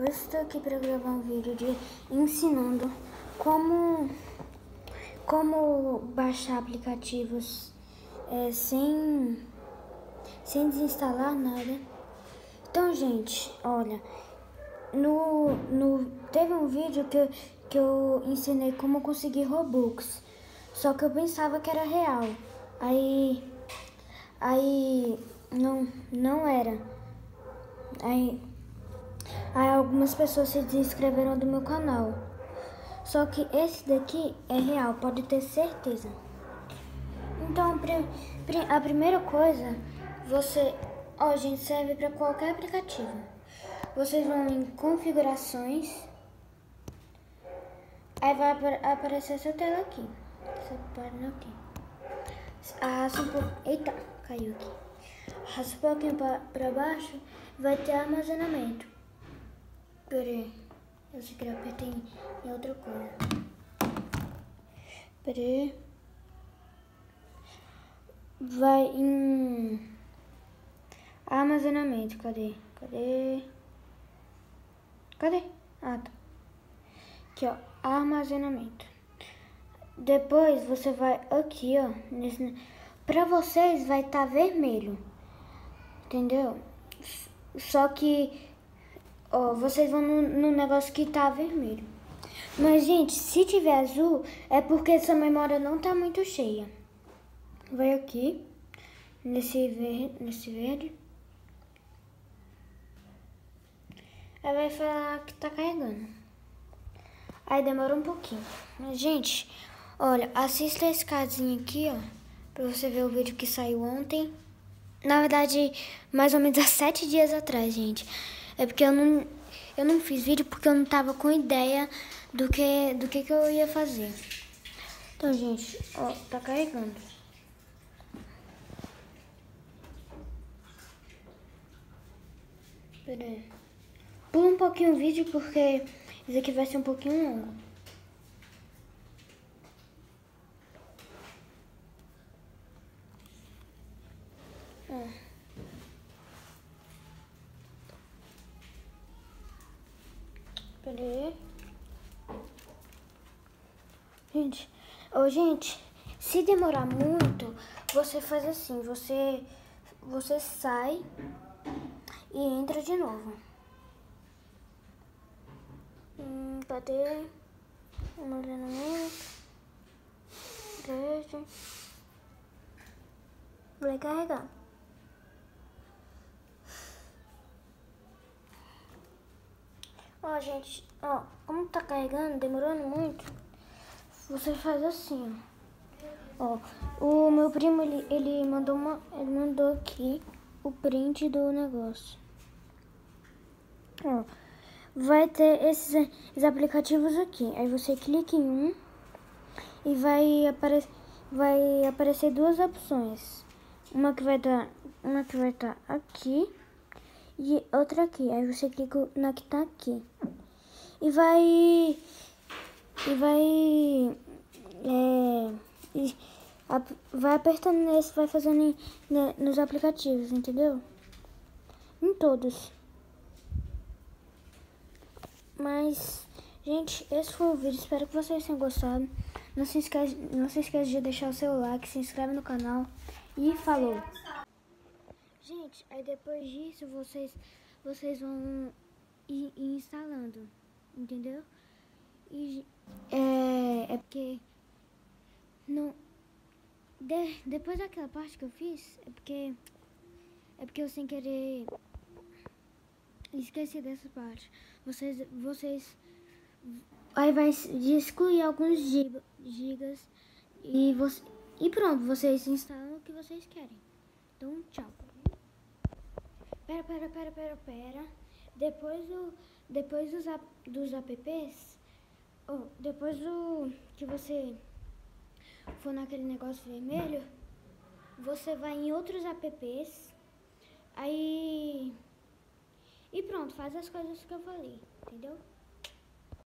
Hoje estou aqui para gravar um vídeo ensinando como baixar aplicativos sem desinstalar nada. Então, gente, olha, teve um vídeo que eu ensinei como conseguir Robux, só que eu pensava que era real, aí não era. Aí algumas pessoas se inscreveram do meu canal. Só que esse daqui é real, pode ter certeza. Então, a primeira coisa, gente, serve para qualquer aplicativo. Vocês vão em configurações, aí vai aparecer essa tela aqui. Essa página aqui. Arrasta um pouco. Eita, caiu aqui. Arrasta um pouquinho para baixo, vai ter armazenamento. Peraí, eu sei que eu apertei em outra coisa. Peraí. Vai em armazenamento. Cadê? Ah, tá. Aqui, ó, armazenamento. Depois você vai aqui, ó. Pra vocês vai estar vermelho. Entendeu? Só que ó, vocês vão no negócio que tá vermelho. Mas, gente, se tiver azul, é porque sua memória não tá muito cheia. Vai aqui, nesse verde. Aí vai falar que tá carregando. Aí demora um pouquinho. Mas, gente, olha, assista esse casinho aqui, ó. Pra você ver o vídeo que saiu ontem. Na verdade, mais ou menos há 7 dias atrás, gente. É porque eu não fiz vídeo porque eu não tava com ideia do que eu ia fazer. Então, gente, ó, tá carregando. Pera aí. Pula um pouquinho o vídeo porque isso aqui vai ser um pouquinho longo. Ó. Pera aí. Gente, se demorar muito, você faz assim, você sai e entra de novo. Cadê? Armazenamento. Verde. Vai carregar. Ó, gente, ó, como tá carregando, demorando muito, você faz assim, ó. O meu primo, ele mandou aqui o print do negócio. Ó, vai ter esses aplicativos aqui. Aí você clica em um e vai aparecer duas opções. Uma que vai estar aqui e outra aqui. Aí você clica na que tá aqui. E vai apertando nesse, vai fazendo nos aplicativos, entendeu? Em todos. Mas, gente, esse foi o vídeo. Espero que vocês tenham gostado. Não se esqueça de deixar o seu like, se inscreve no canal e falou. Gente, aí depois disso vocês vão ir instalando, entendeu? E é porque não depois daquela parte que eu fiz é porque eu sem querer esqueci dessa parte. Vocês aí vai excluir alguns gigas e pronto, vocês instalam o que vocês querem. Então, tchau. Pera. Depois dos apps, depois que você for naquele negócio vermelho, você vai em outros apps, aí e pronto, faz as coisas que eu falei, entendeu?